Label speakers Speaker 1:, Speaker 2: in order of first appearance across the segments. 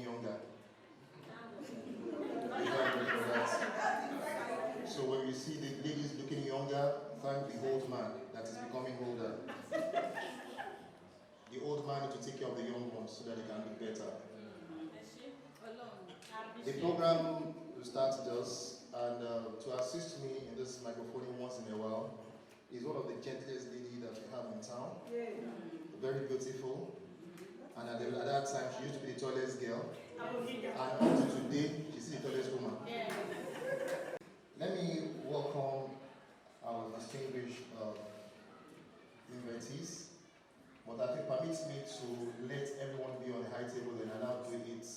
Speaker 1: younger. You don't agree with that? So when you see the ladies looking younger, thank the old man that is becoming older. The old man needs to take care of the young ones so that they can do better. The program will start thus, and to assist me in this microphone once in a while is one of the gentlest ladies that we have in town. Very beautiful, and at that time she used to be the tallest girl, and until today she's the tallest woman. Let me welcome our distinguished invitees, but I think permits me to let everyone be on the high table and allow to it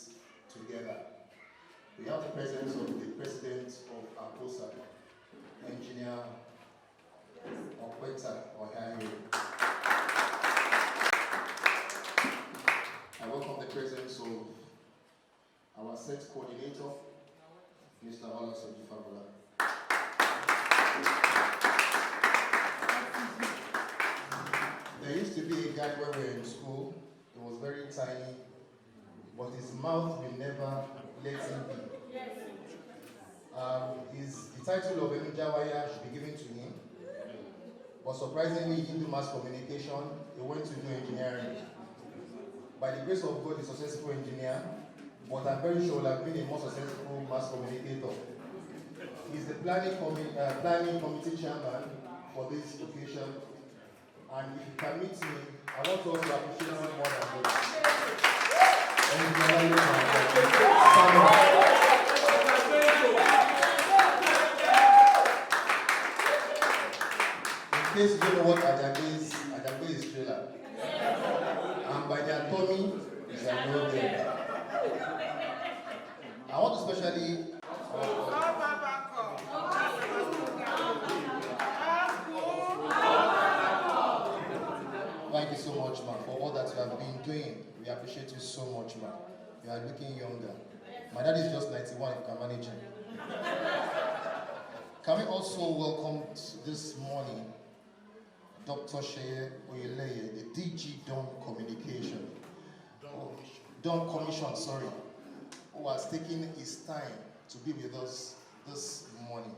Speaker 1: together. We have the presence of the president of APOSA, Engineer Okweta Ohayo. I welcome the presence of our set coordinator, Mr. Olasoji Fabula. There used to be a guy when we were in school. He was very tiny, but his mouth will never let him be. The title of Emujawaya should be given to him, but surprisingly, he didn't do mass communication. He went to do engineering. By the grace of God, he's a successful engineer, but I'm very sure he'll have been a more successful mass communicator. He's the planning committee chairman for this occasion, and if you permit me, I want to also appreciate him more than this. In case you don't know what Ajabe is trailer. And by their tummy, is a no there. I want to especially thank you so much, man, for all that you have been doing. We appreciate you so much, man. You are looking younger. My dad is just 91, if you can manage him. Can we also welcome this morning Dr. Sheye Oyeleye, the DG Dawn Communication. Dawn Commission, sorry, who has taken his time to be with us this morning.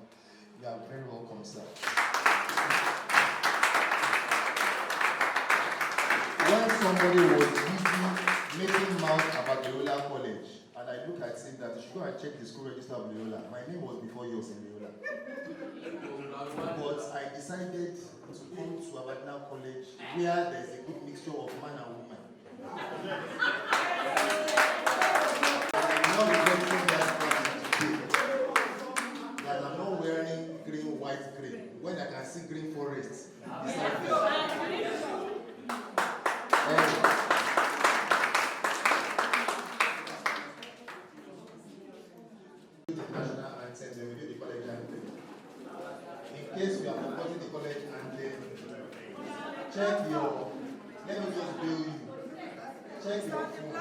Speaker 1: You are very welcome, sir. When somebody was busy making mouth about Loyola College, and I look at it that you should go and check the school register of Loyola. My name was before yours in Loyola. But I decided to come to Abadna College where there's a good mixture of man and woman. I'm not regretting that I'm not wearing green, white, green. When I can see green forests. In case we are forgetting the college anthem, check your, let me just bill you. Check your phone.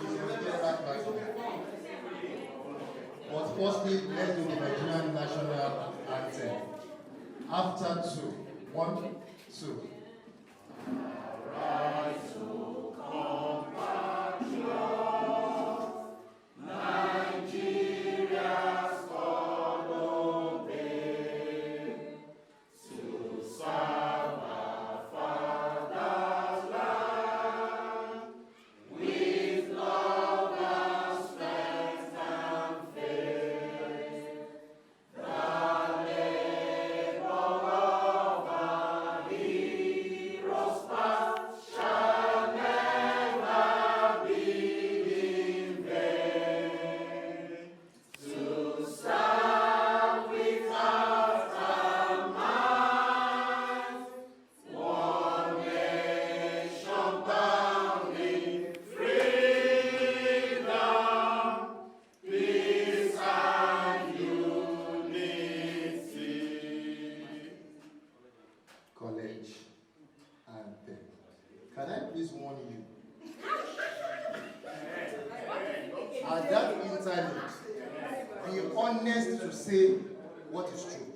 Speaker 1: You can get back by phone. But firstly, let's do the Nigerian national anthem. After 2, 1, 2. Rise to compatriot, Nigeria's God obey, to serve our father's land, with love and strength and faith, the labor of our heroes past shall never be in vain. To serve with heart and mind, one nation bound in freedom, peace and unity. College anthem. Can I please warn you? At that interlude, be honest to say what is true.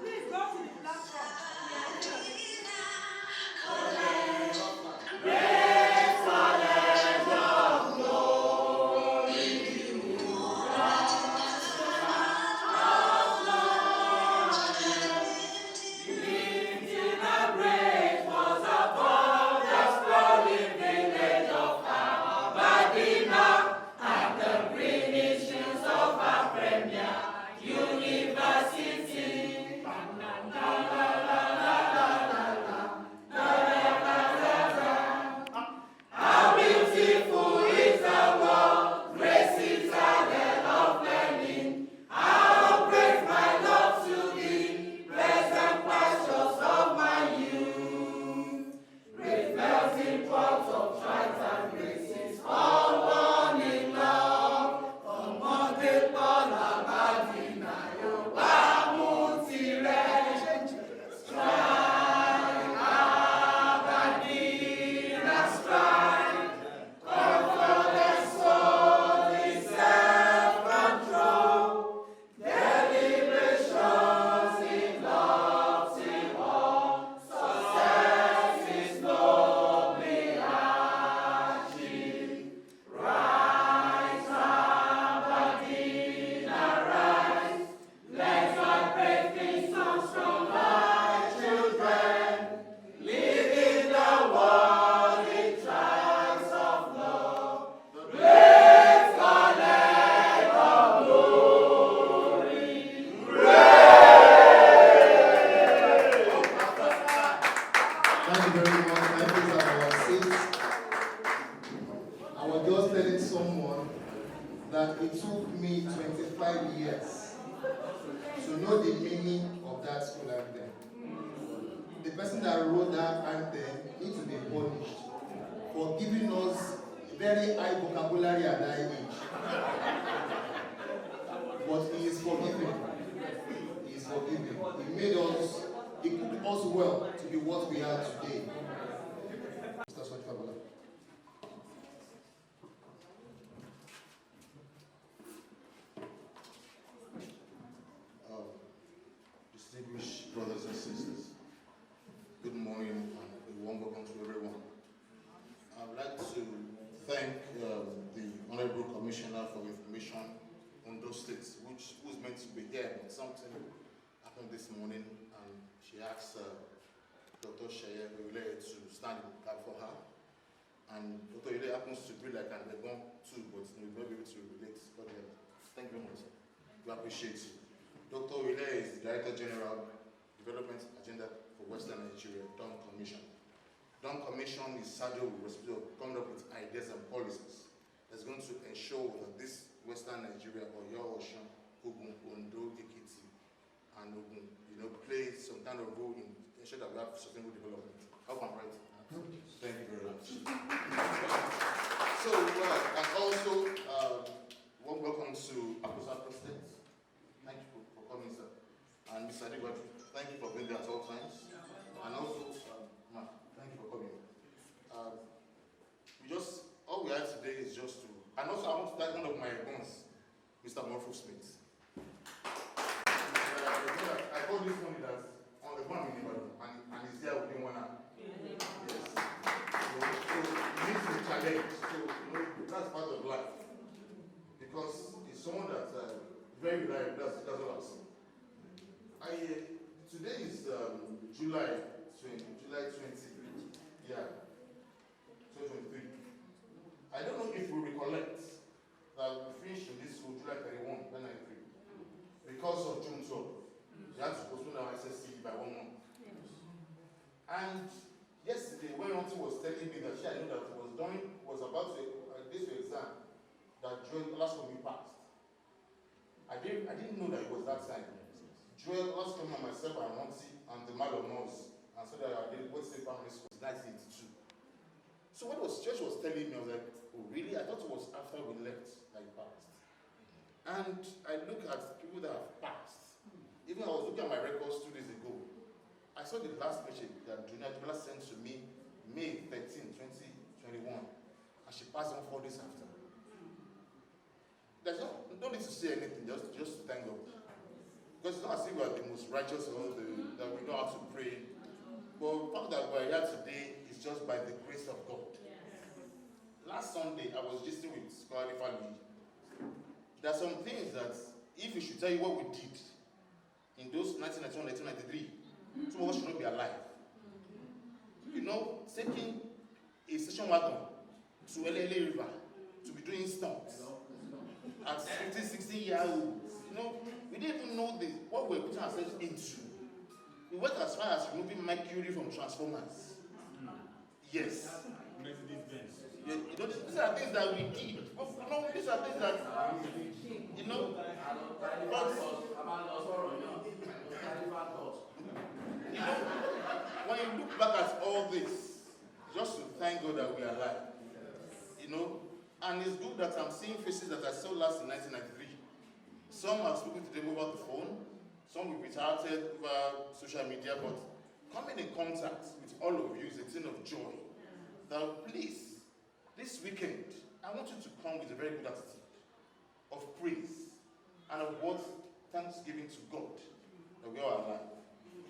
Speaker 2: Please go to the platform.
Speaker 1: Thank you very much. Thank you for our seats. I was just telling someone that it took me 25 years to know the meaning of that school anthem. The person that wrote that anthem needs to be punished for giving us very high vocabulary at that age. But he is forgiven. He is forgiven. He made us, he cooked us well to be what we are today. Mr. Swachfabola.
Speaker 2: Distinguished brothers and sisters, good morning and a warm welcome to everyone. I would like to thank the Honorable Commissioner for Information on those states, who was meant to be here, but something happened this morning, and she asked Dr. Sheye to stand in the gap for her. And Dr. Ile happens to be like an Egon too, but we will not be able to relate. God help. Thank you very much. We appreciate you. Dr. Ile is the Director General, Development Agenda for Western Nigeria, Dawn Commission. Dawn Commission is saddled with responsibility of coming up with ideas and policies that's going to ensure that this Western Nigeria, Oyo, Osun, Ogun, Ondo, Ekiti, and Ogun, play some kind of role in ensuring that we have sustainable development. How am I right? Thank you very much. So, and also, warm welcome to Akosa President. Thank you for coming, sir. And Mr. Adegbaju, thank you for being there at all times. And also, Mark, thank you for coming. All we have today is just to, and also I want to thank one of my boss, Mr. Morpho Smith. I called this morning that on the one minute, and he's there within 1 hour. Yes. So he needs to challenge. So, that's part of life. Because it's someone that's very reliable. That's all I'm saying. Today is July 20. Yeah. 2023. I don't know if we recollect that we finished in this school July 31, 1993. Because of June 12. We had to postpone our SSC by 1 month. And yesterday, when Auntie was telling me that she knew that was about to this exam, that Joel Olascomi passed. I didn't know that it was that time. Joel Olascomi and myself and Auntie and the man of Mons, and so that I did West State Primary School in 1982. So what Church was telling me, I was like, oh really? I thought it was after we left that it passed. And I look at people that have passed. Even I was looking at my records 2 days ago. I saw the last message that Dunia Dubala sent to me May 13, 2021. And she passed on 4 days after. There's no need to say anything, just to thank God. Because it's not as if we are the most righteous or that we know how to pray. But the fact that we're here today is just by the grace of God. Yes. Last Sunday, I was listening with Scholarly Family. There are some things that, if we should tell you what we did in those 1991, 1993, some of us should not be alive. Taking a station wagon to Elele River to be doing stunts at 15, 16 years old. We didn't even know what we were putting ourselves into. We went as far as removing mercury from transformers. Yes. Yeah, these are things that we did. These are things that, when you look back at all this, just to thank God that we are alive. And it's good that I'm seeing faces that I saw last in 1993. Some I've spoken to them over the phone, some we've interacted over social media, but coming in contact with all of you is a thing of joy. Now please, this weekend, I want you to come with a very good attitude of praise and of what thanksgiving to God that we are alive.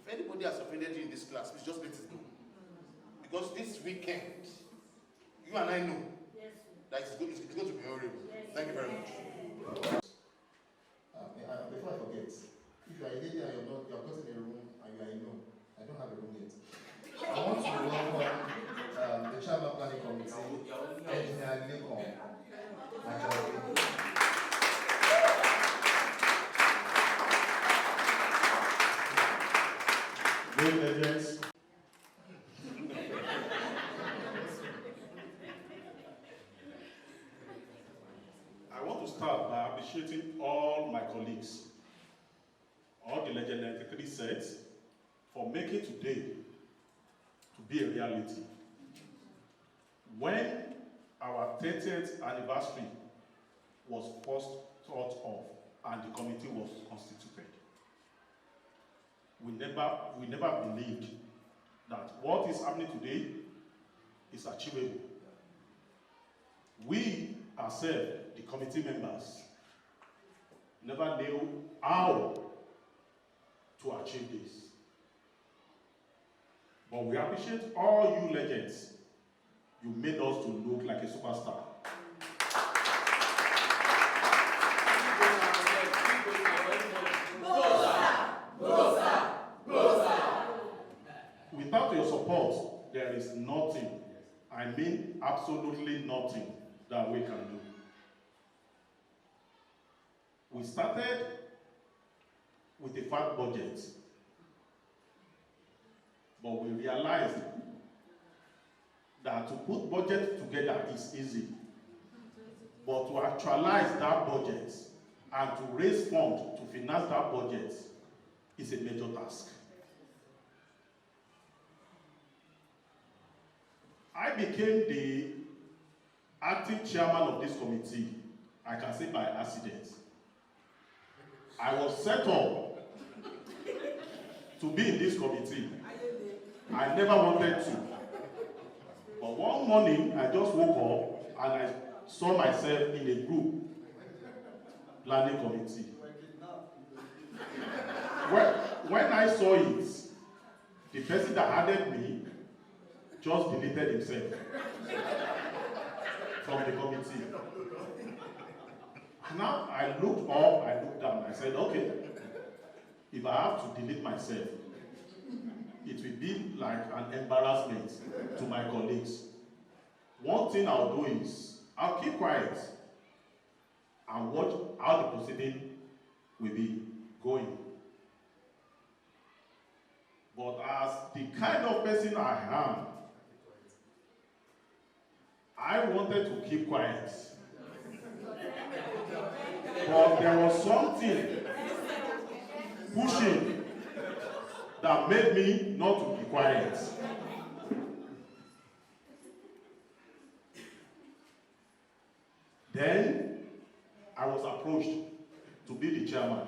Speaker 2: If anybody has offended you in this class, please just let it go. Because this weekend, you and I know that it's going to be memorable. Thank you very much.
Speaker 1: Before I forget, if you are a lady and you're not in a room and you are alone, I don't have a room yet. I want to welcome the Chairman Planning Committee, Engineer Lekon.
Speaker 3: Great legends. set for making today to be a reality. When our 30th anniversary was first thought of and the committee was constituted, we never believed that what is happening today is achievable. We ourselves, the committee members, never knew how to achieve this. But we appreciate all you legends. You made us to look like a superstar. Without your support, there is nothing, I mean absolutely nothing, that we can do. We started with a fat budget, but we realized that to put budget together is easy, but to actualize that budget and to raise funds to finance that budget is a major task. I became the acting chairman of this committee, I can say by accident. I was set up to be in this committee. I never wanted to. But one morning, I just woke up and I saw myself in a group planning committee. When I saw it, the person that added me just deleted himself from the committee. And now I looked up, I looked down, I said, okay, if I have to delete myself, it will be like an embarrassment to my colleagues. One thing I'll do is, I'll keep quiet and watch how the proceeding will be going. But as the kind of person I am, I wanted to keep quiet. But there was something pushing that made me not to be quiet. Then I was approached to be the chairman.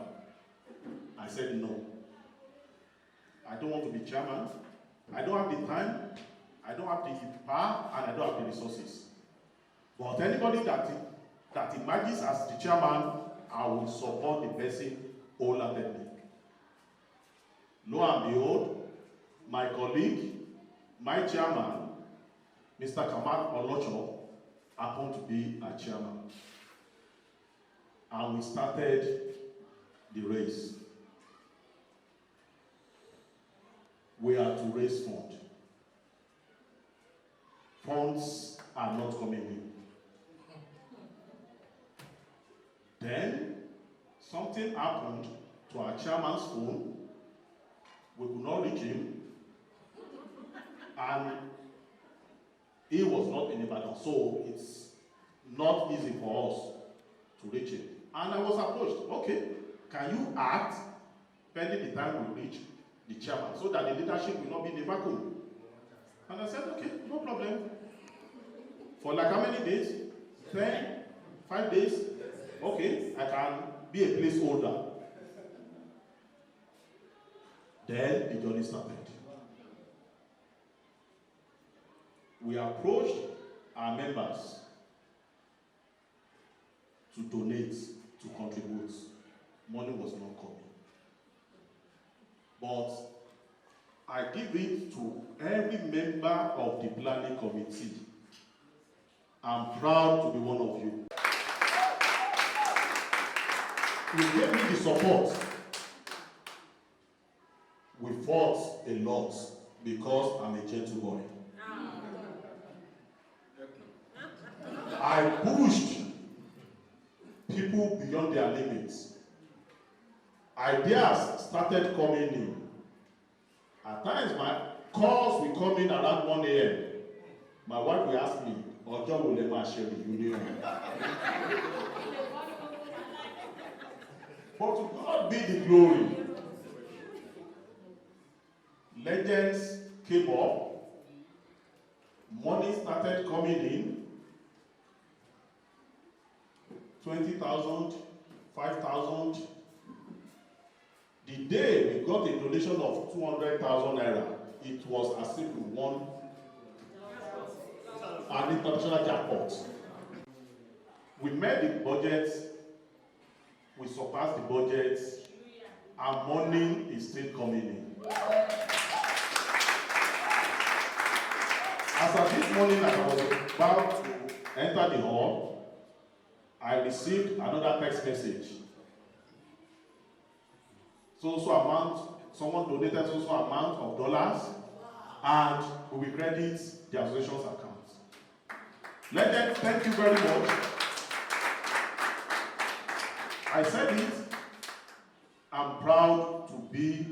Speaker 3: I said no. I don't want to be chairman. I don't have the time, I don't have the power, and I don't have the resources. But anybody that emerges as the chairman, I will support the person wholeheartedly. Lo and behold, my colleague, my chairman, Mr. Kamal Olocho, happened to be a chairman. And we started the race. We are to raise funds. Funds are not coming in. Then, something happened to our chairman's phone. We could not reach him. And he was not in Ibadan, so it's not easy for us to reach him. And I was approached, okay, can you act pending the time we reach the chairman so that the leadership will not be in a vacuum? And I said, okay, no problem. For like how many days? 10, 5 days? Okay, I can be a placeholder. Then the journey started. We approached our members to donate, to contribute. Money was not coming. But I give it to every member of the planning committee. I'm proud to be one of you. You gave me the support. We fought a lot because I'm a gentle boy. I pushed people beyond their limits. Ideas started coming in. At times, my calls will come in around 1 a.m. My wife will ask me, Ojo will never share the union. But to God be the glory. legends came up, money started coming in, 20,000, 5,000. The day we got a donation of 200,000 naira, it was as if we won an international jackpot. We met the budget, we surpassed the budget, and money is still coming in. As of this morning, as I was about to enter the hall, I received another text message. So amount, someone donated so amount of dollars, and we will credit the association's account. Legends, thank you very much. I said it, I'm proud to be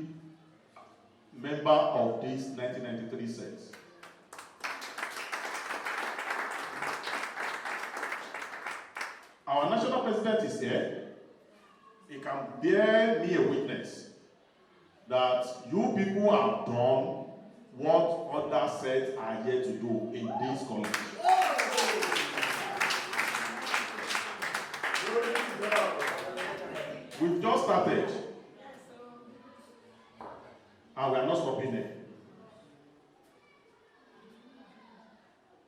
Speaker 3: member of this 1993 set. Our national president is here. He can bear me a witness that you people have done what other sets are yet to do in this college. We've just started, and we are not stopping there.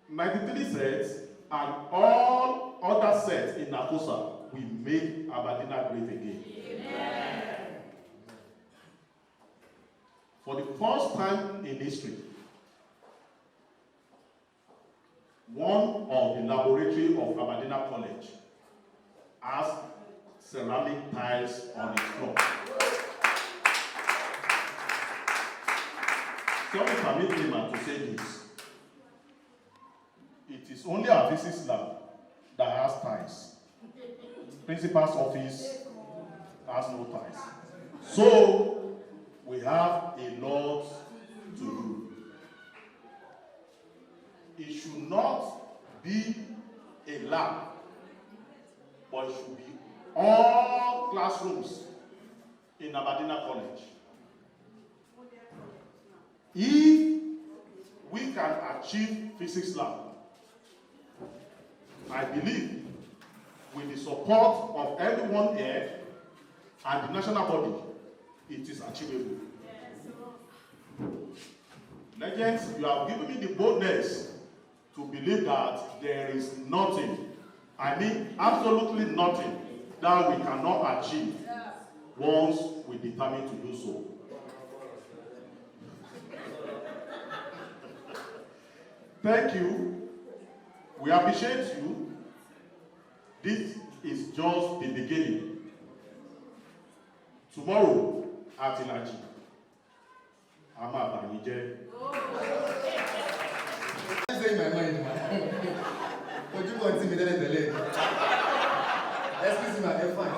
Speaker 3: 93 sets and all other sets in Nakosa will make Aberdeen great again. Amen. For the first time in history, one of the laboratory of Aberdeen College has ceramic tiles on its floor. Somebody permit me to say this. It is only our physics lab that has tiles. Principal's office has no tiles. So we have a lot to do. It should not be a lab, but it should be all classrooms in Aberdeen College. If we can achieve physics lab, I believe with the support of everyone here and the national body, it is achievable. Legends, you have given me the boldness to believe that there is nothing, I mean absolutely nothing, that we cannot achieve once we determine to do so. Thank you. We appreciate you. This is just the beginning. Tomorrow at Ilaji, I'm at Banije.
Speaker 1: Say in my mind, man. But you want to intimidate the lady. Excuse me, I'm fine.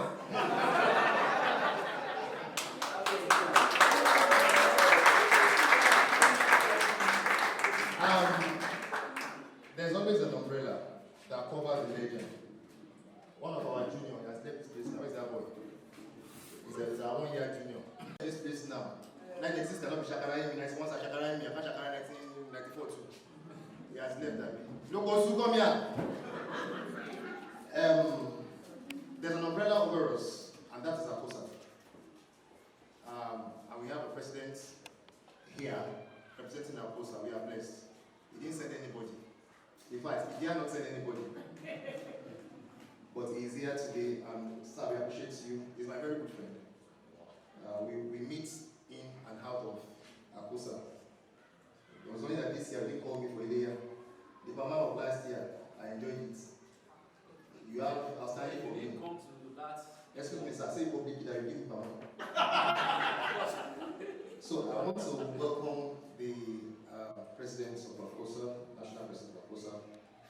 Speaker 1: There's always an umbrella that covers the legend. One of our junior has left this place now. Where's that boy? He's our 1 year junior. This place now. 1960, I love Shakara in 91, Shakara in me, I can't Shakara in 1994 too. He has left that. Look, come here. There's an umbrella over us, and that is Akosa. And we have a president here representing Akosa. We are blessed. He didn't send anybody. In fact, he did not send anybody. But he is here today, and sir, we appreciate you. He's my very good friend. We meet in and out of Akosa. It was only that this year they called me for a day. The Bama of last year, I enjoyed it. You have outstanding for me.
Speaker 4: Come to that.
Speaker 1: Excuse me, sir. Say public that you give me Bama. So I want to welcome the president of Akosa, national president of Akosa,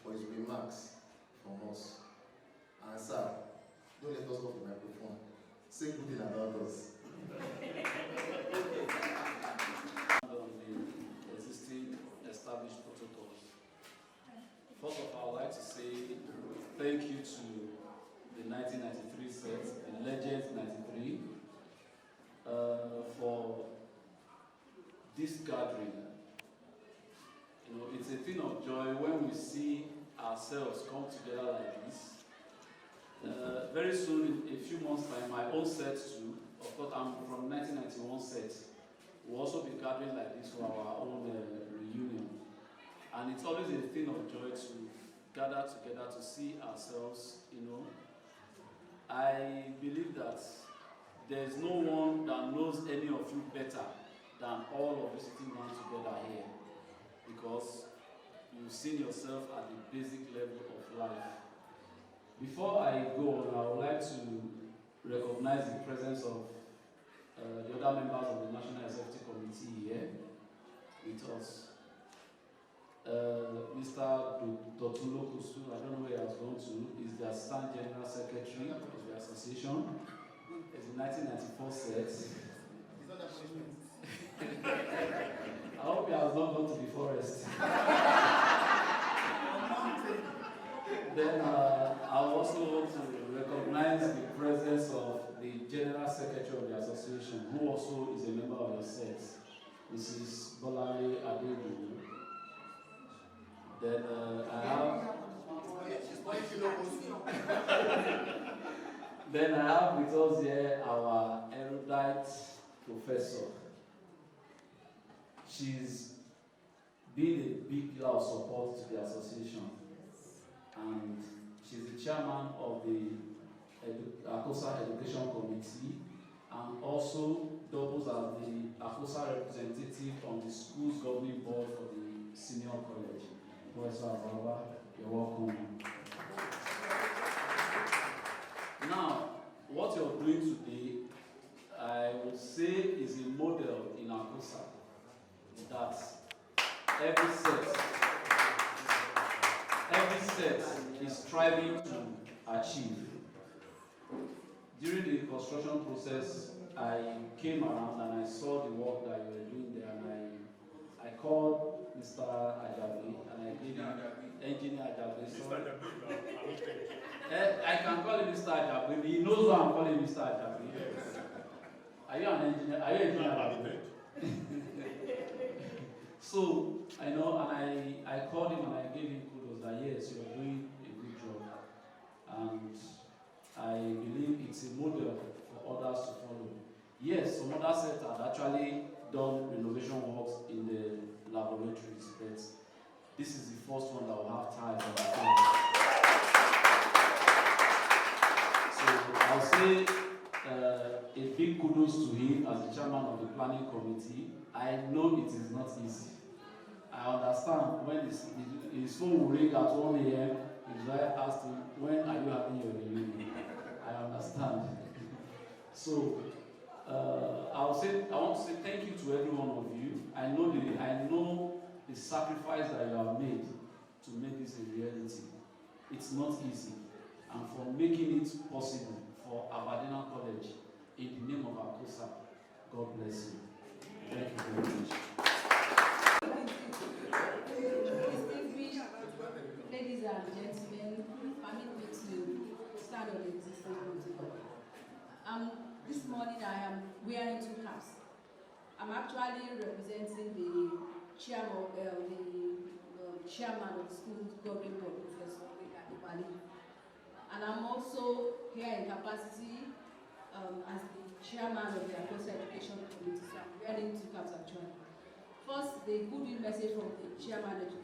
Speaker 1: for his remarks from us. And sir, don't let us go to the microphone. Say good thing about us.
Speaker 4: On the existing established protocols. First of all, I would like to say thank you to the 1993 set, the Legends 93, for this gathering, you know, it's a thing of joy when we see ourselves come together like this. Very soon, in a few months' time, my own set too, of course, I'm from 1991 set, will also be gathering like this for our own reunion. And it's always a thing of joy to gather together to see ourselves, you know. I believe that there's no one that knows any of you better than all of you sitting down together here, because you've seen yourself at the basic level of life. Before I go on, I would like to recognize the presence of the other members of the National Executive Committee here with us. Mr. Dotulo Kusu, I don't know where he has gone to, is the Assistant General Secretary of the Association. It's the 1994 set.
Speaker 1: It's not a punishment.
Speaker 4: I hope he has not gone to the forest. Then I also want to recognize the presence of the General Secretary of the Association, who also is a member of your set, Mrs. Bolale Adebu. Then then I have with us here our erudite professor. She's been a big pillar of support to the association, and she's the chairman of the ACOSA Education Committee, and also doubles as the ACOSA representative on the school's governing board for the senior college. Professor Ababa, you're welcome. Now, what you're doing today, I would say, is a model in ACOSA that every set is striving to achieve. During the construction process, I came around and I saw the work that you were doing there, and I called Mr. Ajabi and I gave him Engineer Ajabi. I can call him Mr. Ajabi. He knows why I'm calling Mr. Ajabi. Are you an engineer? Are you an engineer? So I know, and I called him and I gave him kudos that yes, you are doing a good job, and I believe it's a model for others to follow. Yes, some other sets have actually done renovation works in the laboratories, but this is the first one that will have ties on the floor. So I'll say a big kudos to him as the chairman of the planning committee. I know it is not easy. I understand when his phone will ring at 1 a.m. His wife asked him, when are you having your reunion? I understand. So I want to say thank you to every one of you. I know the sacrifice that you have made to make this a reality. It's not easy, and for making it possible for Aberdeen College, in the name of ACOSA, God bless you. Thank you very much.
Speaker 5: Ladies and gentlemen, permit me to stand on the existing protocol. This morning I am wearing two caps. I'm actually representing the chairman of the school's governing board, Professor Adewale. And I'm also here in capacity as the chairman of the ACOSA Education Committee. So I'm wearing two caps actually. First, the goodwill message from the chairman of the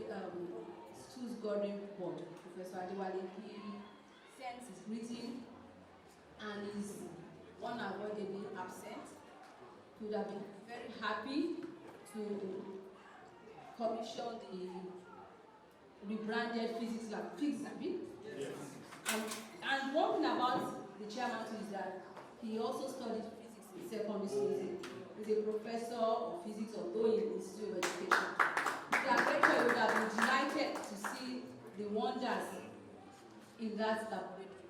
Speaker 5: school's governing board, Professor Adewale. He sent his greeting and is unavoidably absent. He would have been very happy to commission the rebranded physics lab. Yes. And one thing about the chairman too is that he also studied physics in secondary school. He's a professor of physics, although in the Institute of Education. The lecturer would have been delighted to see the wonders in that laboratory.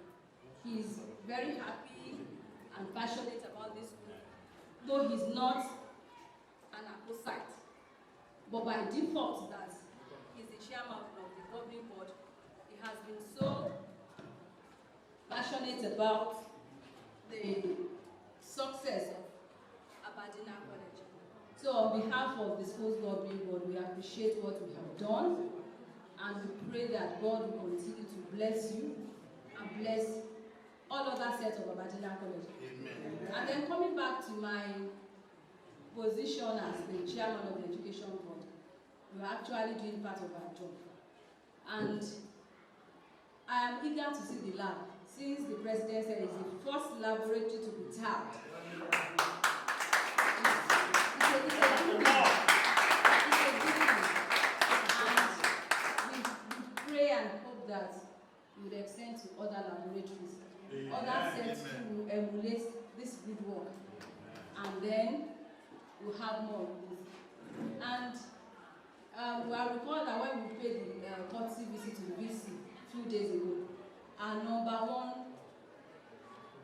Speaker 5: He's very happy and passionate about this school, though he's not an ACOSite. But by default, that he's the chairman of the governing board, he has been so passionate about the success of Aberdeen College. So on behalf of the Schools Governing Board, we appreciate what we have done, and we pray that God will continue to bless you and bless all other sets of Babajida College.
Speaker 2: Amen.
Speaker 5: And then coming back to my position as the chairman of the Education Board, we are actually doing part of our job. And I am eager to see the lab, since the president said it's the first laboratory to be tapped. It's a good thing. It's a good thing. And we pray and hope that it will extend to other laboratories. Other sets will emulate this good work. And then we'll have more of this. And we are recalled that when we paid the courtesy visit to the VC a few days ago, our number one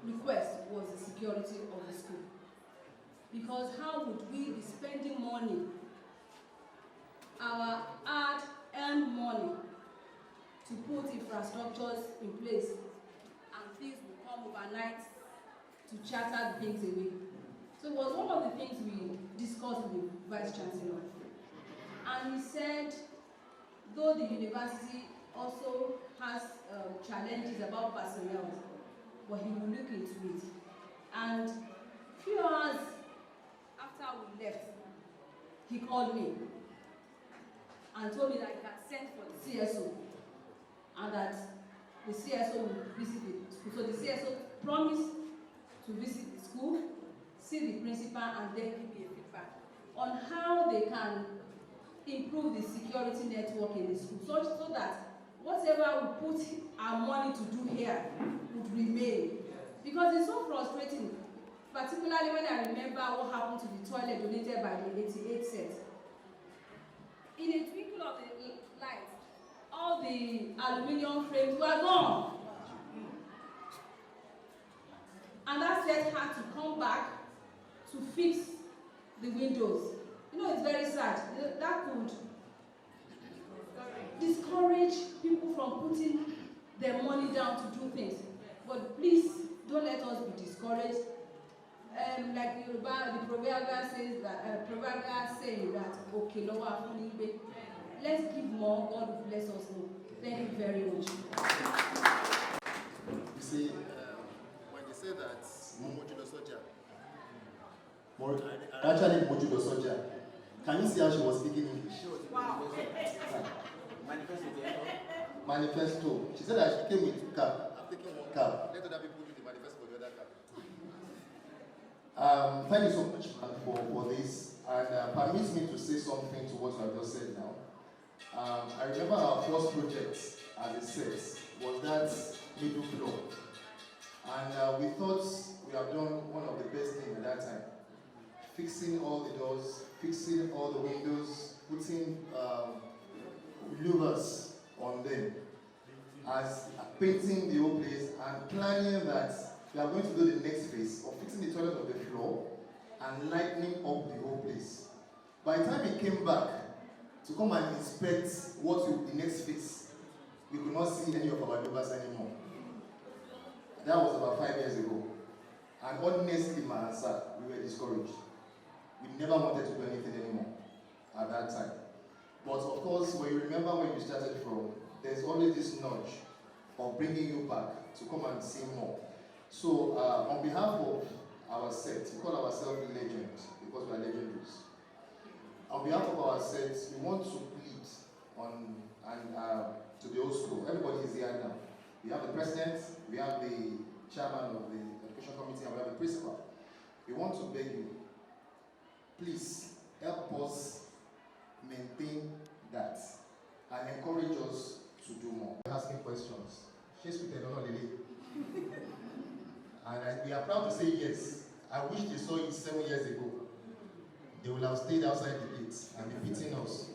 Speaker 5: request was the security of the school. Because how would we be spending money, our hard-earned money, to put infrastructures in place, and things will come overnight to charter things away? So it was one of the things we discussed with the Vice Chancellor. And he said, though the university also has challenges about personnel, but he will look into it. And a few hours after we left, he called me and told me that he had sent for the CSO and that the CSO will visit the school. So the CSO promised to visit the school, see the principal, and then give me a feedback on how they can improve the security network in the school, so that whatever we put our money to do here would remain. Because it's so frustrating, particularly when I remember what happened to the toilet donated by the 88 set. In a twinkle of the light, all the aluminium frames were gone. And that set had to come back to fix the windows. You know, it's very sad. That could discourage people from putting their money down to do things. But please, don't let us be discouraged. Like the proverbial says that, saying that, okay, let's give more, God will bless us more. Thank you very much.
Speaker 1: You see, when they say that Momojudo Soja, actually Momojudo Soja, can you see how she was speaking English?
Speaker 5: Wow.
Speaker 1: Manifesto. She said that she came with cab. I'm taking one cab. Let other people do the manifesto for the other cab. Thank you so much for this, and permit me to say something to what you have just said now. I remember our first project as it says was that middle floor, and we thought we have done one of the best things at that time. Fixing all the doors, fixing all the windows, putting louvers on them, as painting the whole place and planning that we are going to do the next phase of fixing the toilet on the floor and lightening up the whole place. By the time we came back to come and inspect what will be the next phase, we could not see any of our louvers anymore. That was about 5 years ago. And honestly, my answer, we were discouraged. We never wanted to do anything anymore at that time. But of course, when you remember where you started from, there's always this nudge of bringing you back to come and see more. So on behalf of our set, we call ourselves legends because we are legendaries. On behalf of our set, we want to plead on to the old school. Everybody is here now. We have the president, we have the chairman of the education committee, and we have the principal. We want to beg you, please help us maintain that and encourage us to do more. Asking questions. Shakespeare don't know Lily. And we are proud to say yes. I wish they saw it 7 years ago. They will have stayed outside the gates and be beating us.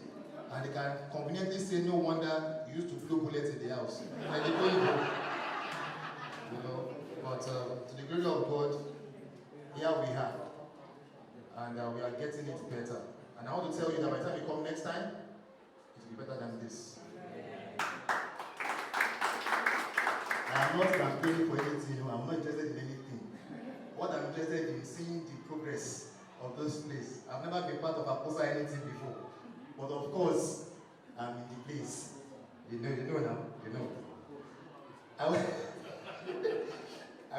Speaker 1: And they can conveniently say, no wonder you used to blow bullets in the house. Like they don't know. You know, but to the glory of God, here we are. And we are getting it better. And I want to tell you that by the time you come next time, it will be better than this. I am not campaigning for anything, I'm not interested in anything. What I'm interested in is seeing the progress of this place. I've never been part of APOSA anything before. But of course, I'm in the place. You know now, you know. I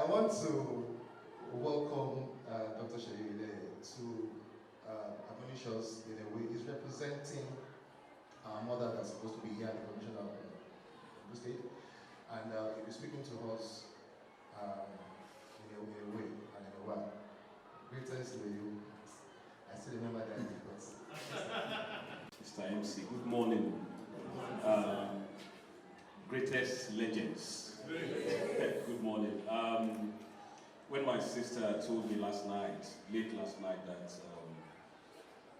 Speaker 1: want to welcome Dr. Shayile to admonish us in a way. He's representing our mother that's supposed to be here at the Commission of the State. And he'll be speaking to us in a way and in a while. Greetings to you. I still remember that because.
Speaker 6: Mr. MC, good morning. Greatest legends. Good morning. When my sister told me late last night, that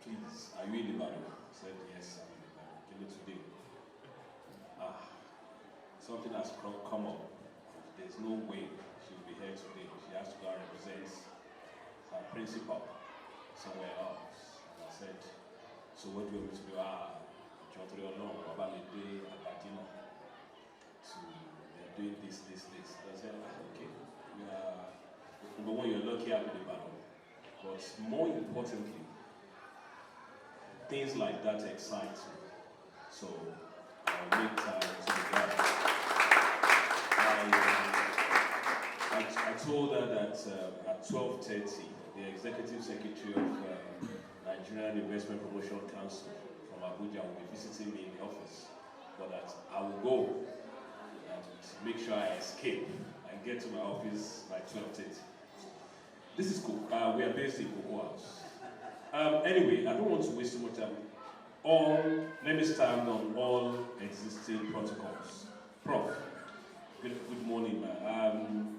Speaker 6: please, are you in Ibadan? I said, yes, I'm in Ibadan. Tell me today. Something has come up. There's no way she'll be here today. She has to go and represent her principal somewhere else. And I said, so what do you want me to do? They're doing this. I said, okay, number one, you're lucky I'm in Ibadan. But more importantly, things like that excite me. So I'll make time to do that. I told her that at 12:30, the Executive Secretary of Nigerian Investment Promotion Council from Abuja will be visiting me in the office, but that I will go and make sure I escape and get to my office by 12:30. This is cool. We are based in Cocoa House. Anyway, I don't want to waste too much time. Let me stand on all existing protocols. Prof, good morning, man.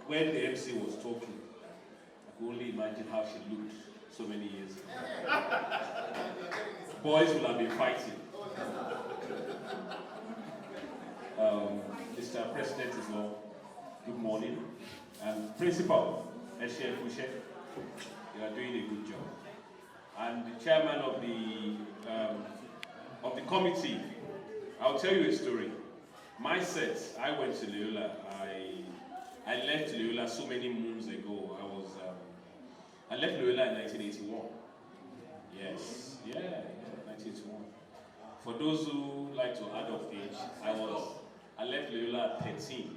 Speaker 6: When the MC was talking, I could only imagine how she looked so many years ago. Boys will have been fighting. Mr. President is now. Good morning. And Principal, Eshe Fushe, you are doing a good job. And the chairman of the committee, I'll tell you a story. My set, I went to Loyola. I left Loyola so many moons ago. I left Loyola in 1981. Yes, 1981. For those who like to add of age, I left Loyola at 13.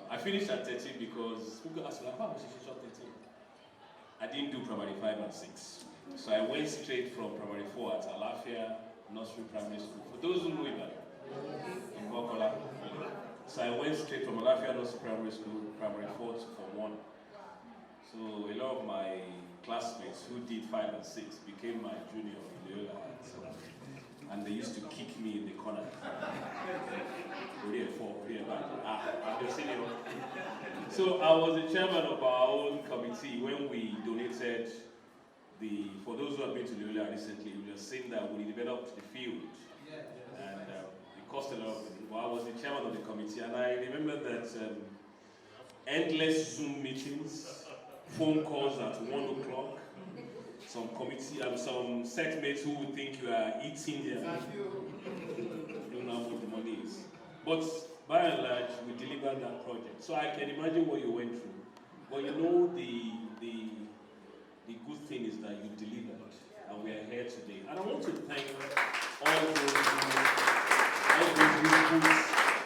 Speaker 6: I finished at 13 because people asked me, how much did you shot 13? I didn't do primary 5 and 6. So I went straight from primary 4 at Alafia Nursery Primary School. For those who know it, in Bokola. So I went straight from Alafia Nursery Primary School, primary 4 to Form 1. So a lot of my classmates who did 5 and 6 became my junior in Loyola. And they used to kick me in the corner. I'm the senior. So I was the chairman of our own committee when we donated for those who have been to Loyola recently, we have seen that we developed the field. And it cost a lot of money. But I was the chairman of the committee, and I remember that endless Zoom meetings, phone calls at 1 o'clock, some committee and some set mates who would think you are eating their don't know what the money is. But by and large, we delivered that project. So I can imagine what you went through. But you know, the good thing is that you delivered, and we are here today. And I want to thank all those who put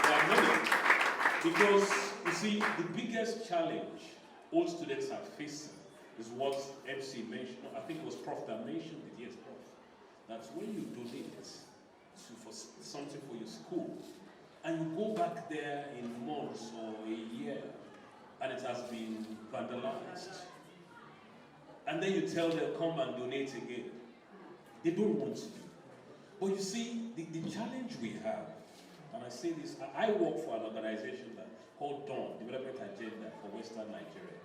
Speaker 6: their money. Because, you see, the biggest challenge all students are facing is what MC mentioned. I think it was Prof that mentioned it, yes, Prof. That's when you donate for something for your school, and you go back there in months or a year, and it has been vandalized. And then you tell them, come and donate again. They don't want to. But you see, the challenge we have, and I say this, I work for an organization called DAWN, Development Agenda for Western Nigeria.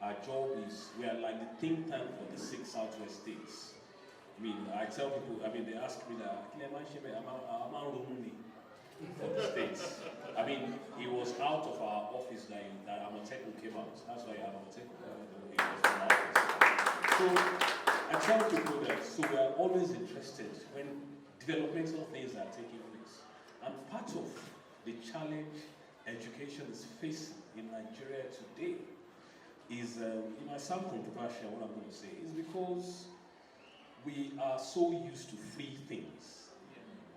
Speaker 6: Our job is, we are like the think tank for the 6 Southwest states. I mean, I tell people, they ask me that, for the states. I mean, he was out of our office that Amoteku came out. That's why Amoteku was from our office. So, I tell people that, so we are always interested when developmental things are taking place. And part of the challenge education is facing in Nigeria today is, it might sound controversial what I'm going to say, is because we are so used to free things,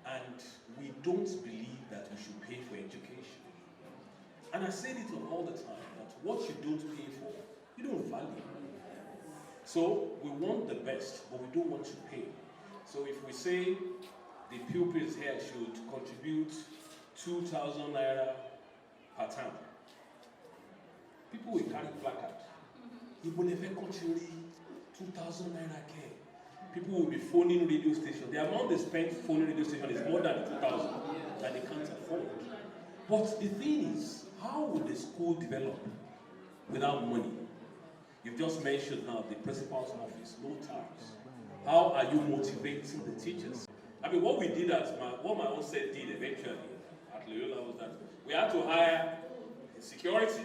Speaker 6: and we don't believe that we should pay for education. And I say it all the time, that what you don't pay for, you don't value. So we want the best, but we don't want to pay. So if we say the pupils here should contribute 2,000 naira per term, people will carry placard. People never contribute 2,000 naira care. People will be phoning radio station. The amount they spend phoning radio station is more than 2,000 that they can't afford. But the thing is, how will the school develop without money? You've just mentioned now the principal's office, no tax. How are you motivating the teachers? I mean, what we did what my own set did eventually at Loyola was that we had to hire security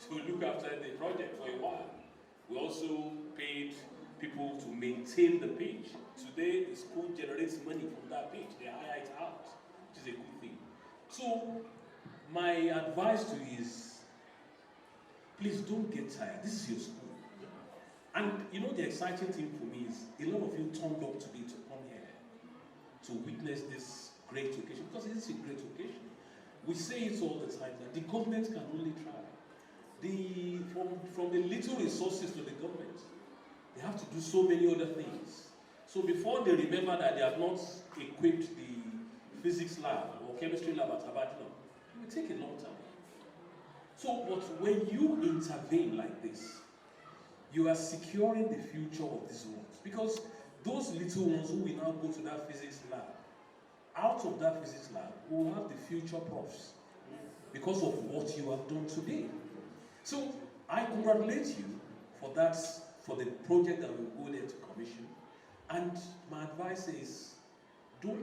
Speaker 6: to look after the project for a while. We also paid people to maintain the page. Today, the school generates money from that page. They hire it out, which is a good thing. So, my advice to you is, please don't get tired. This is your school. And you know the exciting thing for me is a lot of you turned up today to come here to witness this great occasion, because it is a great occasion. We say it all the time that the government can only try. From the little resources to the government, they have to do so many other things. So before they remember that they have not equipped the physics lab or chemistry lab at Aberdeen, it will take a long time. So, but when you intervene like this, you are securing the future of these ones. Because those little ones who will now go to that physics lab, out of that physics lab, will have the future profs because of what you have done today. So, I congratulate you for that, for the project that will go there to commission. And my advice is, don't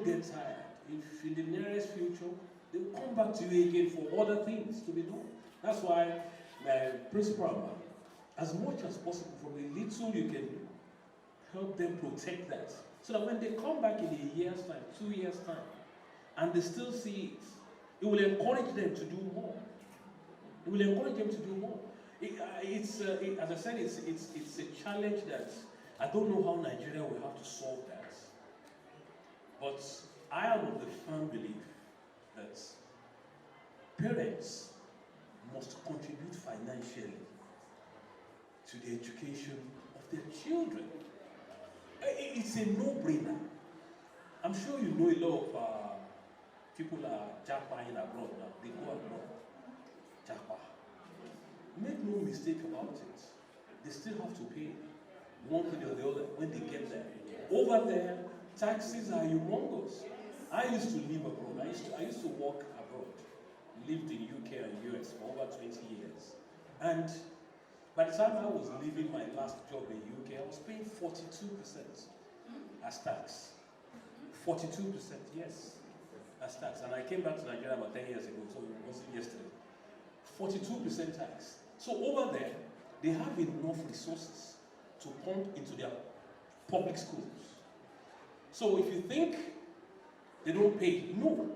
Speaker 6: get tired. If in the nearest future, they will come back to you again for other things to be done. That's why Principal, as much as possible, from the little you can do, help them protect that. So that when they come back in a year's time, 2 years' time, and they still see it, it will encourage them to do more. It will encourage them to do more. As I said, it's a challenge that I don't know how Nigeria will have to solve that. But I am of the firm belief that parents must contribute financially to the education of their children. It's a no-brainer. I'm sure you know a lot of people are jackpotting abroad now. They go abroad. Jackpot. Make no mistake about it. They still have to pay one thing or the other when they get there. Over there, taxes are humongous. I used to live abroad. I used to work abroad. Lived in UK and US for over 20 years. And by the time I was leaving my last job in UK, I was paying 42% as tax. 42%, yes, as tax. And I came back to Nigeria about 10 years ago, so it wasn't yesterday. 42% tax. So over there, they have enough resources to pump into their public schools. So if you think they don't pay, no.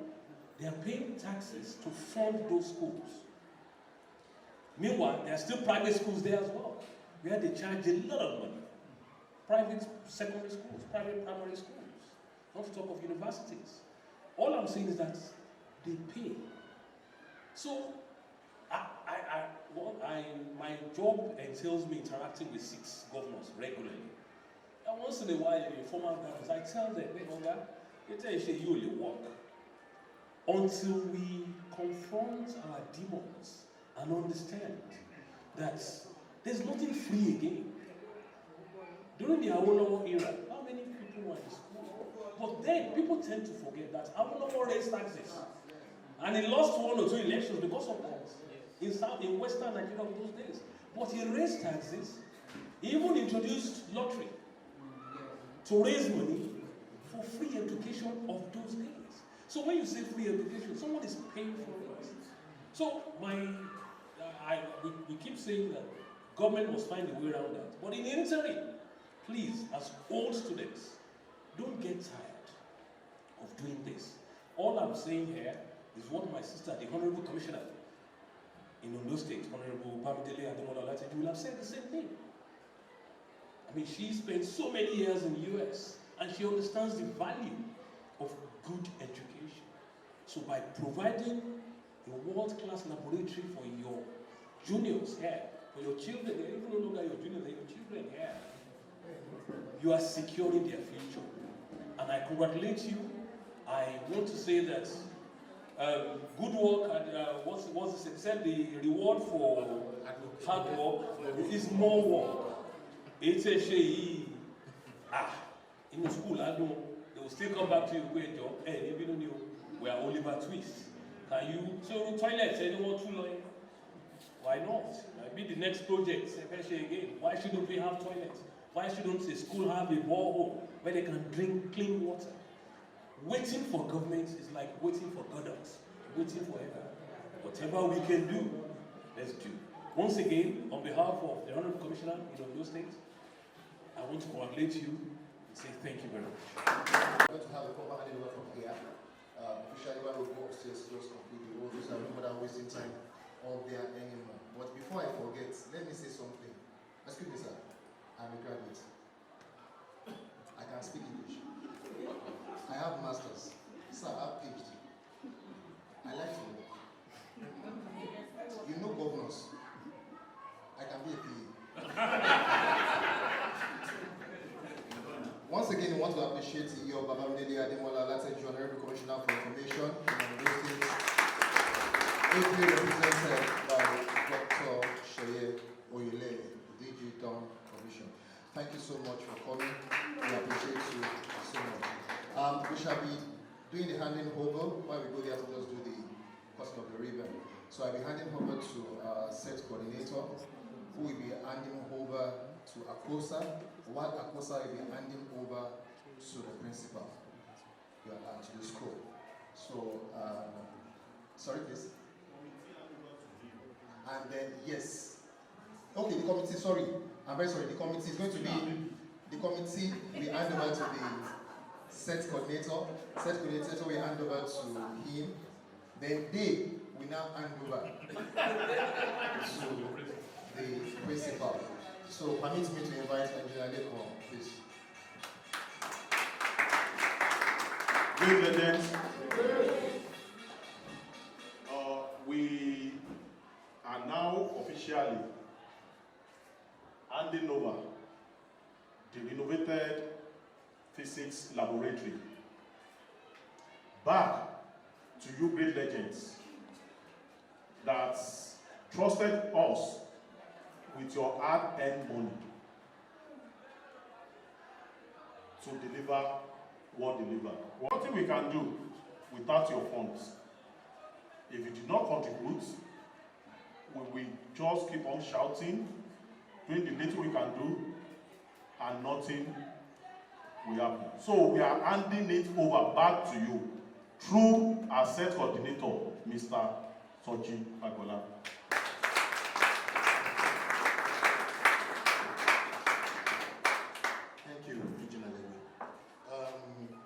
Speaker 6: They are paying taxes to fund those schools. Meanwhile, there are still private schools there as well, where they charge a lot of money. Private secondary schools, private primary schools, not to talk of universities. All I'm saying is that they pay. So, my job entails me interacting with 6 governors regularly. And once in a while, in informal gatherings, I tell them, you only work until we confront our demons and understand that there's nothing free again. During the Awolowo era, how many people were in school? But then people tend to forget that Awolowo raised taxes. And he lost 1 or 2 elections because of that. In Western Nigeria of those days. But he raised taxes. He even introduced lottery to raise money for free education of those days. So when you say free education, someone is paying for it. So we keep saying that government must find a way around that. But in the interim, please, as old students, don't get tired of doing this. All I'm saying here is what my sister, the Honorable Commissioner, in Ondo State, Honorable Bamidele Ademola Olatunji, will have said the same thing. I mean, she spent so many years in the US and she understands the value of good education. So by providing a world-class laboratory for your juniors here, for your children, they're even no longer your juniors, they're your children here, you are securing their future. And I congratulate you. I want to say that good work and what's it said, the reward for hard work is more work. It's a shame. In the school, they will still come back to you, hey, we are Oliver Twist. Can you, so toilets, anyone too long? Why not? Maybe the next project, again. Why shouldn't we have toilets? Why shouldn't a school have a borehole where they can drink clean water? Waiting for government is like waiting for Godot, waiting forever. Whatever we can do, let's do. Once again, on behalf of the Honorable Commissioner in Ondo State, I want to congratulate you and say thank you very much.
Speaker 1: I'm going to have a proper handing over from here. Officially, when we go upstairs, just complete the roles. So I'm not wasting time all there anymore. But before I forget, let me say something. Excuse me, sir. I'm a graduate. I can speak English. I have masters. Sir, I have PhD. I like to work. You know governors. I can be a PA. Once again, we want to appreciate your Babamidele Ademola Olatunji, Honorable Commissioner for Information and Resources, ably represented by Dr. Sheye Oyelele, DG Dawn Commission. Thank you so much for coming. We appreciate you so much. We shall be doing the handing over. While we go there to just do the crossing of the ribbon. So I'll be handing over to our set coordinator, who will be handing over to Akosa, while Akosa will be handing over to the principal, to the school. So, sorry, please. And then, yes. Okay, the committee, sorry. I'm very sorry. The committee is going to be, the committee will hand over to the set coordinator. Set coordinator will hand over to him. Then they will now hand over to the principal. So permit me to invite Engineer Lekon, please.
Speaker 3: Great legends. We are now officially handing over the renovated physics laboratory back to you great legends that trusted us with your hard-earned money to deliver what delivered. Nothing we can do without your funds. If you did not contribute, we will just keep on shouting, doing the little we can do, and nothing will happen. So we are handing it over back to you through our set coordinator, Mr. Soji Agola.
Speaker 2: Thank you, Regional Levy.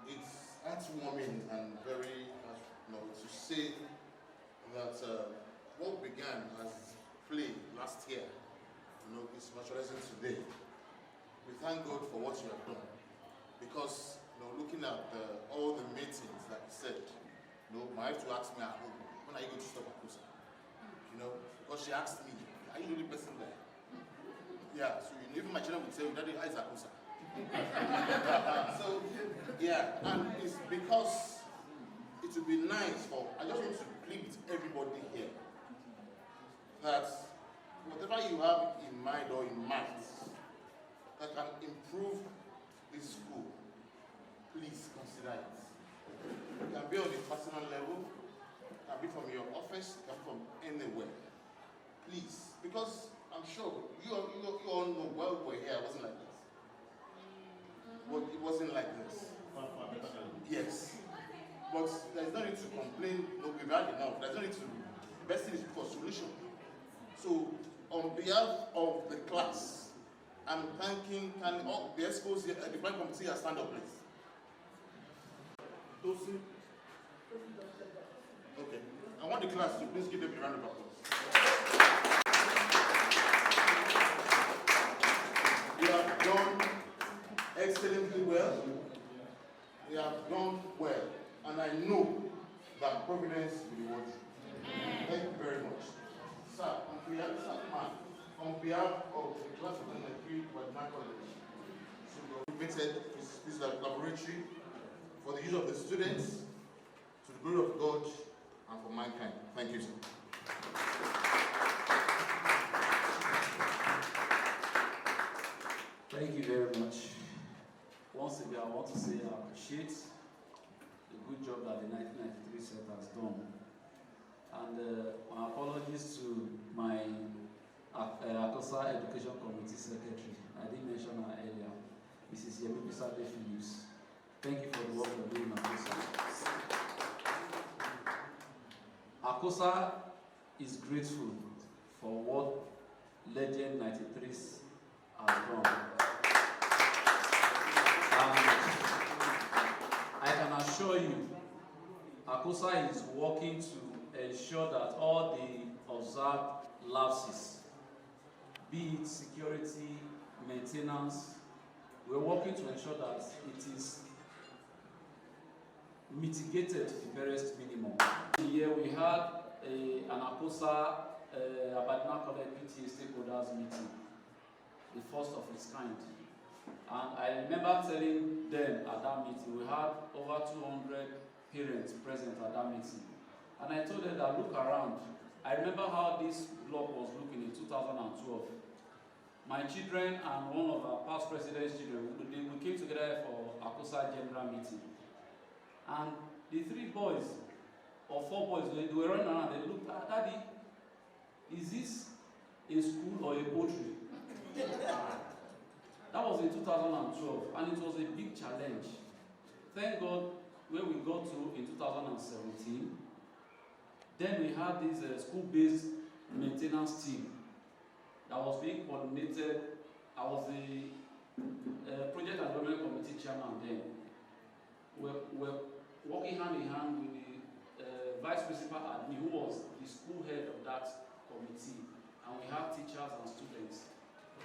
Speaker 2: It's heartwarming and very, to say that what began as play last year, is materializing today. We thank God for what you have done, because looking at all the meetings that you said, my wife to ask me at home, when are you going to stop Akosa? Because she asked me, are you the only person there? Yeah, so even my children would say, Daddy, how is Akosa? So, yeah, and it's because it would be nice I just want to plead with everybody here that whatever you have in mind or in mind that can improve this school, please consider it. It can be on a personal level, it can be from your office, it can be from anywhere. Please, because I'm sure you all know well we're here, it wasn't like this. But it wasn't like this. Yes. But there's no need to complain, we've had enough. There's no need to best thing is for solution. So on behalf of the class, I'm thanking all the EXCOs here, the Prime Committee stand up, please. Okay. I want the class to please give them a round of applause. You have done excellently well. You have done well. And I know that Providence will reward you. Thank you very much. Sir, on behalf of the class of 23 Wadman College, so we invited this laboratory for the use of the students, to the glory of God and for mankind. Thank you, sir.
Speaker 4: Thank you very much. Once again, I want to say I appreciate the good job that the 1993 set has done. And my apologies to my ACOSA Education Committee Secretary. I didn't mention her earlier, Mrs. Yemi Bisade Phillips. Thank you for the work you're doing, ACOSA. ACOSA is grateful for what Legend 93 has done. I can assure you, ACOSA is working to ensure that all the observed lapses, be it security, maintenance, we're working to ensure that it is mitigated to the barest minimum. Here we had an ACOSA Abadina College PTA stakeholders meeting, the first of its kind. And I remember telling them at that meeting, we had over 200 parents present at that meeting. And I told them that look around. I remember how this block was looking in 2012. My children and one of our past president's children, we came together for ACOSA general meeting. And the 3 boys, or 4 boys, they were running around, they looked at, Daddy, is this a school or a poultry? That was in 2012, and it was a big challenge. Thank God, where we got to in 2017, then we had this school-based maintenance team that was being coordinated. I was the project and development committee chairman then. We're working hand in hand with the vice principal admin, who was the school head of that committee, and we had teachers and students.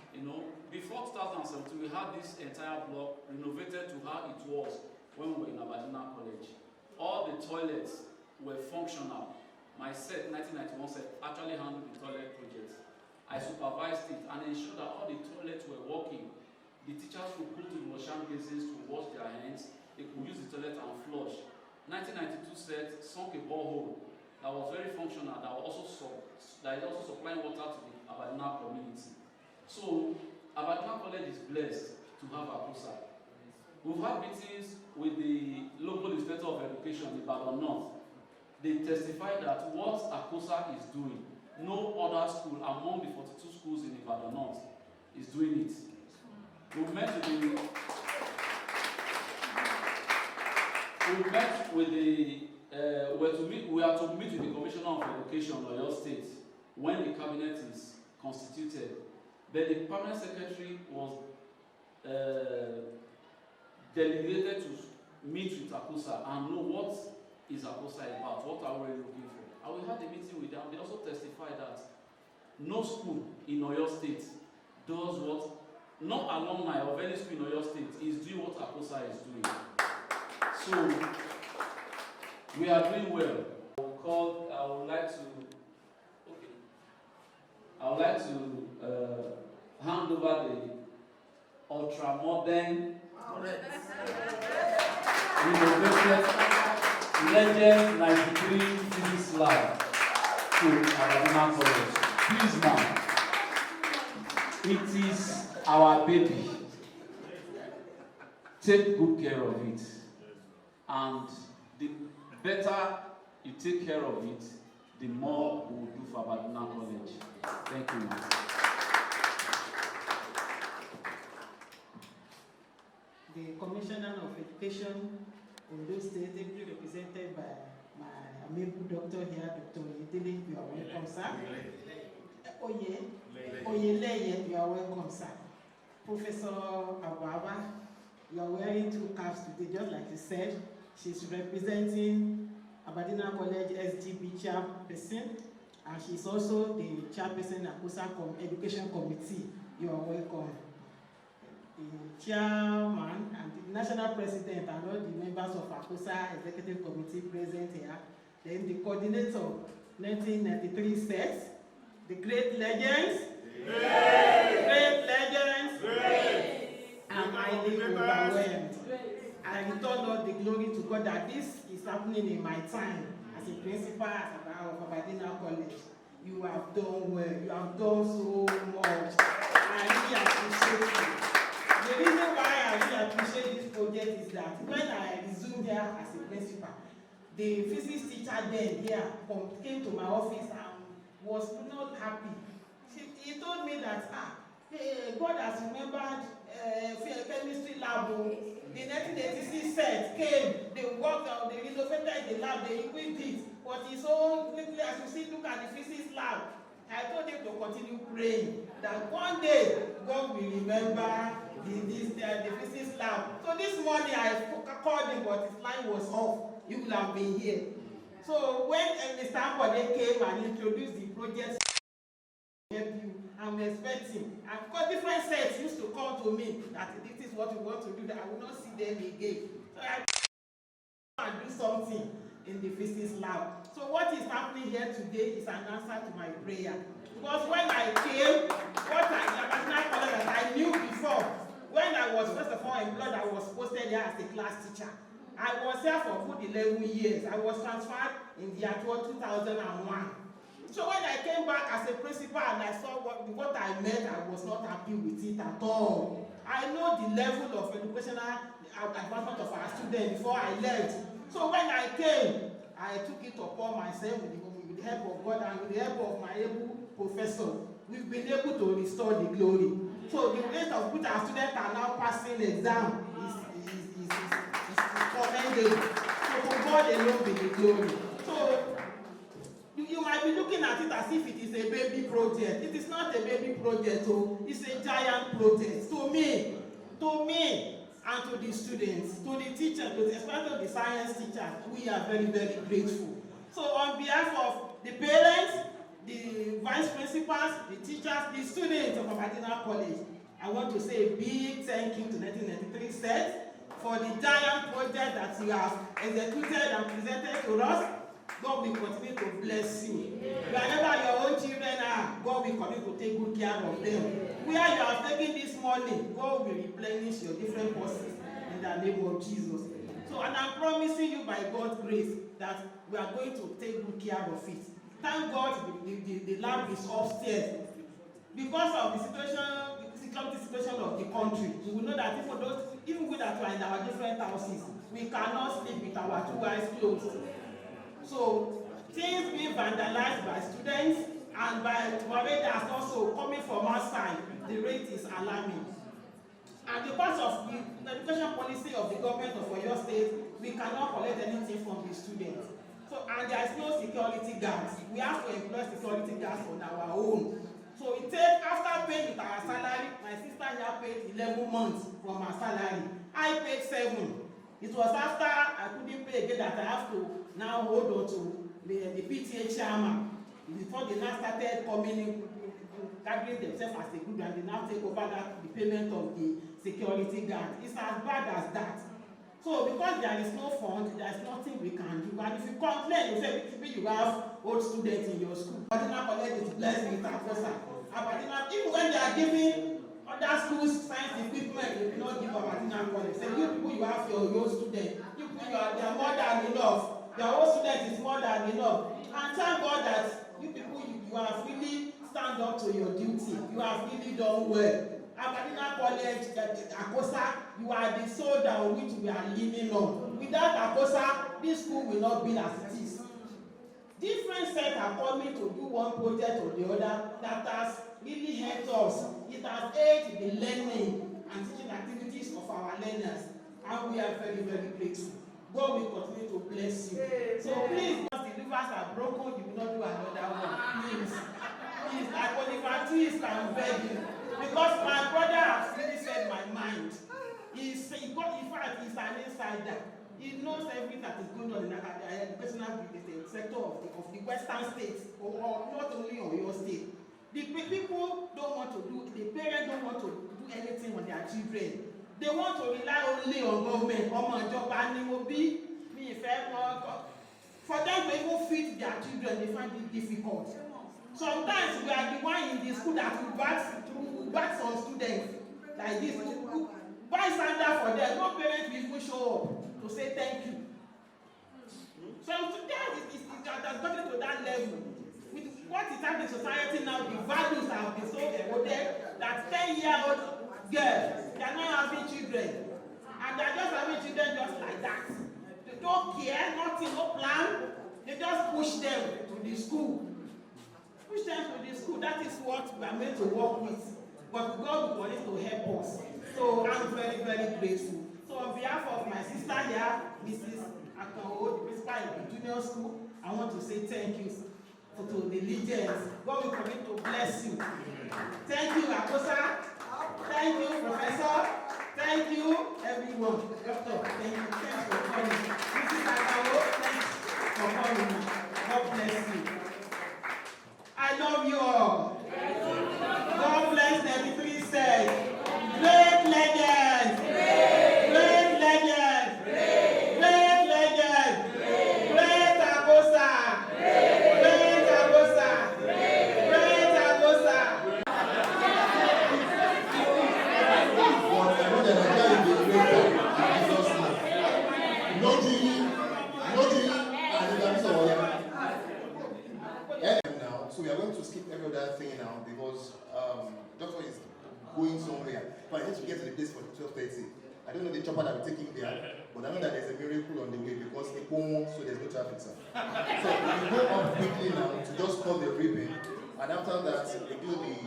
Speaker 4: You know, before 2017, we had this entire block renovated to how it was when we were in Abadina College. All the toilets were functional. My set, 1991 set, actually handled the toilet project. I supervised it and ensured that all the toilets were working. The teachers could go to the washing basins to wash their hands. They could use the toilet and flush. 1992 set sunk a borehole that was very functional, that is also supplying water to the Abadina community. So, Abadina College is blessed to have ACOSA. We've had meetings with the local inspector of education in Ibadan North. They testify that what ACOSA is doing, no other school among the 42 schools in Ibadan North is doing it. We are to meet with the Commissioner of Education of Oyo State when the cabinet is constituted. But the permanent secretary was delegated to meet with ACOSA and know what is ACOSA about, what are we looking for. And we had a meeting with them. They also testified that no school in Oyo State does what, no alumni of any school in Oyo State is doing what ACOSA is doing. So, we are doing well. I would like to hand over the ultra-modern, innovative Legend 93 Physics Lab to Abadina College. Please, ma'am. It is our baby. Take good care of it. And the better you take care of it, the more we will do for Abadina College. Thank you, ma'am.
Speaker 7: The Commissioner of Education in those states, ably represented by my amiable doctor here, Dr. Oyedele, you are welcome, sir. Oyeleye, you are welcome, sir. Professor Ababa, you are wearing 2 caps today, just like you said. She's representing Aberdeen College SGB chairperson, and she's also the chairperson of ACOSA Education Committee. You are welcome. The chairman and the national president and all the members of ACOSA Executive Committee present here. Then the coordinator, 1993 sets, the great legends, great legends, and highly overwhelmed. I return all the glory to God that this is happening in my time as a principal of Aberdeen College. You have done well. You have done so much. I really appreciate it. The reason why I really appreciate this project is that when I resumed here as a principal, the physics teacher then here came to my office and was not happy. He told me that hey, God has remembered chemistry lab. The 1986 set came, they worked out, they renovated the lab, they equipped it. But his own, as you see, look at the physics lab. I told him to continue praying that one day God will remember the physics lab. So this morning I called him, but his line was off. He would have been here. So when Mr. Ambode came and introduced the project, I'm expecting. And because different sets used to come to me that this is what we want to do, that I will not see them again. So I do something in the physics lab. So what is happening here today is an answer to my prayer. Because when I came, that I knew before, when I was first of all employed, I was posted here as a class teacher. I was here for good 11 years. I was transferred in the year 2001. So when I came back as a principal and I saw what I met, I was not happy with it at all. I know the level of educational advancement of our students before I left. So when I came, I took it upon myself with the help of God and with the help of my able professor. We've been able to restore the glory. So the rate of which our students are now passing exam is commendable. So for God alone be the glory. So you might be looking at it as if it is a baby project. It is not a baby project, it's a giant project. To me, and to the students, to the teachers, especially the science teachers, we are very, very grateful. So on behalf of the parents, the vice principals, the teachers, the students of Aberdeen College, I want to say a big thank you to 1993 SET for the giant project that you have executed and presented to us. God will continue to bless you. Wherever your own children are, God will continue to take good care of them. Where you are taking this money, God will replenish your different purses in the name of Jesus. So, and I'm promising you by God's grace that we are going to take good care of it. Thank God the lab is upstairs. Because of the security situation of the country, we will know that even we that are in our different houses, we cannot sleep with our two eyes closed. So things being vandalized by students and by providers also coming from outside, the rate is alarming. And because of the education policy of the government of Oyo State, we cannot collect anything from the students. So, and there is no security guards. We have to employ security guards on our own. So it takes, after paying with our salary, my sister here paid 11 months from her salary. I paid 7. It was after I couldn't pay again that I have to now hold on to the PTA chairman. Before they now started coming in, gathering themselves as a group, and they now take over the payment of the security guard. It's as bad as that. So because there is no fund, there is nothing we can do. And if you complain, you say maybe you have old students in your school. Aberdeen College is blessed with ACOSA. Even when they are giving other schools science equipment, they will not give Aberdeen College. So you people, you have your own students. You people, they are more than enough. Your own students is more than enough. And thank God that you people, you have really stand up to your duty. You have really done well. Aberdeen College, ACOSA, you are the shoulder on which we are leaning on. Without ACOSA, this school will not be as it is. Different sets are coming to do one project or the other that has really helped us. It has aided the learning and teaching activities of our learners. And we are very, very grateful. God will continue to bless you. So please, once the rivers are broken, you will not do another one. Please. Please, like Oliver Twist, I'm begging. Because my brother has really said my mind. In fact, he's an insider. He knows everything that is going on in the educational sector of the Western states, or not only on your state. The people don't want to do, the parents don't want to do anything on their children. They want to rely only on government. For them to even feed their children, they find it difficult. Sometimes we are the one in the school that will bat some students like this. Buy standard for them. No parent will even show up to say thank you. So today has gotten to that level. With what is happening in society now, the values have been so eroded that 10-year-old girls, they are not having children. And they are just having children just like that. They don't care, nothing, no plan. They just push them to the school. Push them to the school. That is what we are meant to work with. But God will want to help us. So I'm very, very grateful. So on behalf of my sister here, Mrs. Akanwo, the principal in the junior school, I want to say thank you to the legends. God will continue to bless you. Thank you, Akosa. Thank you, Professor. Thank you, everyone. Doctor, thank you. Thanks for coming. Mrs. Akanwo, thanks for coming. God bless you. I love you all. God bless them. Please say, great legends. Great legends. Great legends. Great Akosa. Great Akosa. Great Akosa.
Speaker 1: But I know that Nigeria will be greater in Jesus' name. No Julie, and the Gamis of Oya. Now, so we are going to skip every other thing now because doctor is going somewhere. But I need to get to the place for 12:30. I don't know the chopper that will take him there, but I know that there's a miracle on the way because it won't, so there's no traffic, sir. So we go on quickly now to just call the ribbon, and after that, there will be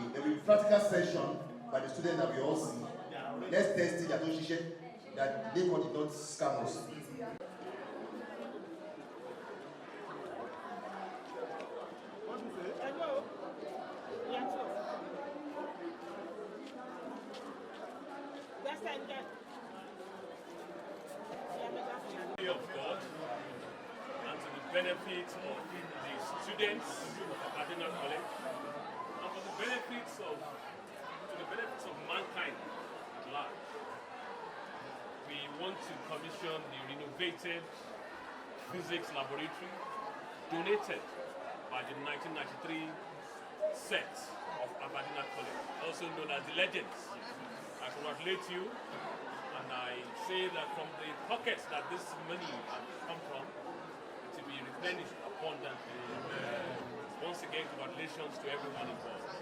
Speaker 1: practical session by the students that we all see. Let's test it that they did not scam us.
Speaker 6: Of God and to the benefit of the students of Aberdeen College and for the benefits of mankind at large. We want to commission the renovated physics laboratory donated by the 1993 set of Aberdeen College, also known as the Legends. I congratulate you. And I say that from the pockets that this money has come from, to be replenished abundantly. Once again, congratulations to everyone involved.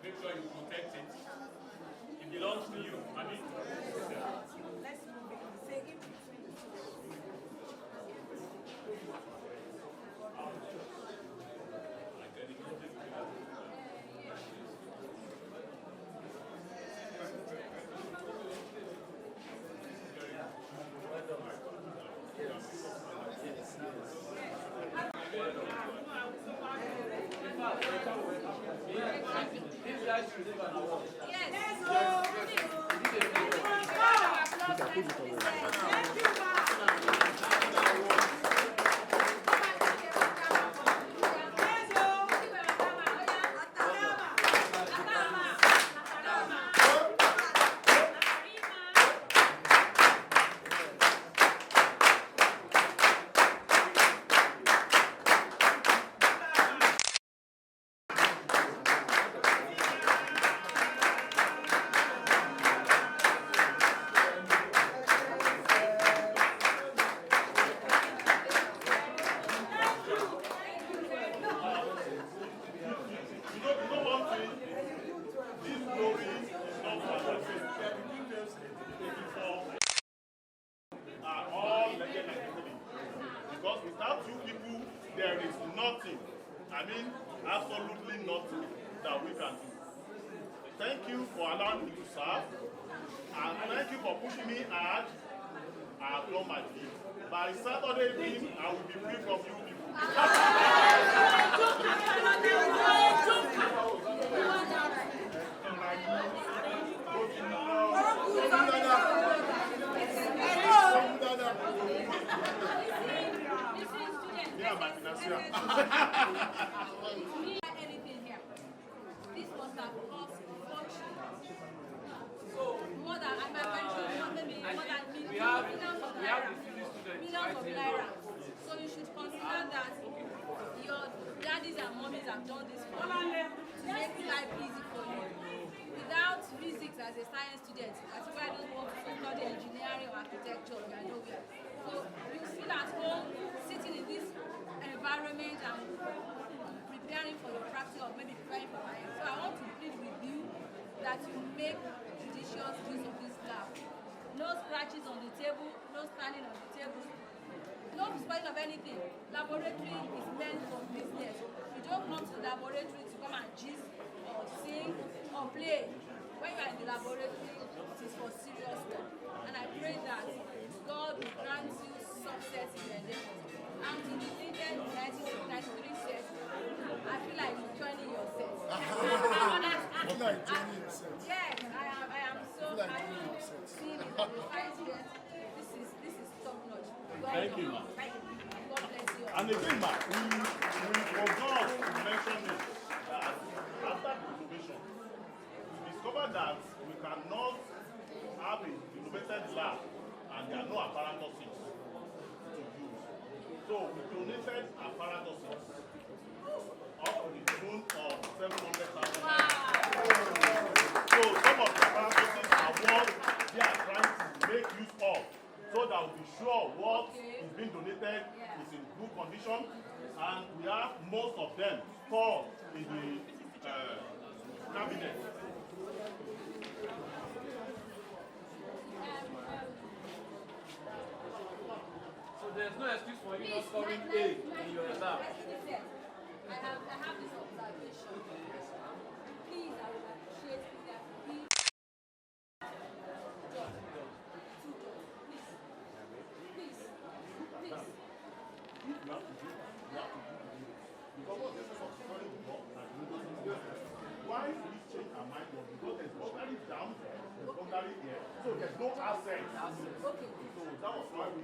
Speaker 6: Make sure you protect it. It belongs to you. I mean,
Speaker 8: let's move it. Say it.
Speaker 3: I mean, absolutely nothing that we can do. Thank you for allowing me to serve, and thank you for pushing me hard. I have done my deed. By Saturday evening, I will be free from you people. Yeah, my financier.
Speaker 5: Anything here. This must have cost fortune. More than, and my pension, maybe more than millions of naira. Millions of naira. So you should consider that your daddies and mommies have done this for you to make life easy for you. Without physics as a science student, particularly those who want to study engineering or architecture, you are nowhere. So you feel at home, sitting in this environment and preparing for your practice or maybe preparing for my. So I want to plead with you that you make judicious use of this lab. No scratches on the table, no standing on the table, no spoiling of anything. Laboratory is meant for business. You don't come to the laboratory to come and gist or sing or play. When you are in the laboratory, it is for serious work. And I pray that God will grant you success in your endeavors. And to the needed 1993 set, I feel like joining your set. Yes, I am so happy seeing it on the president. This is top notch.
Speaker 3: Thank you, ma'am.
Speaker 5: God bless you all.
Speaker 3: And again, ma'am, we forgot to mention it that after the innovation, we discovered that we cannot have a innovated lab and there are no apparatuses to use. So we donated apparatuses up to the tune of 700,000.
Speaker 5: Wow.
Speaker 3: So some of the apparatuses are what they are trying to make use of, so that we'll be sure what is being donated is in good condition, and we have most of them stored in the cabinet.
Speaker 4: So there's no excuse for you not scoring A in your exam.
Speaker 5: I have this observation. Please, I would appreciate that. Please.
Speaker 3: Why we change our mind was because there's burglary down there, there's burglary here, so there's no access.
Speaker 5: Okay.
Speaker 3: So that was why we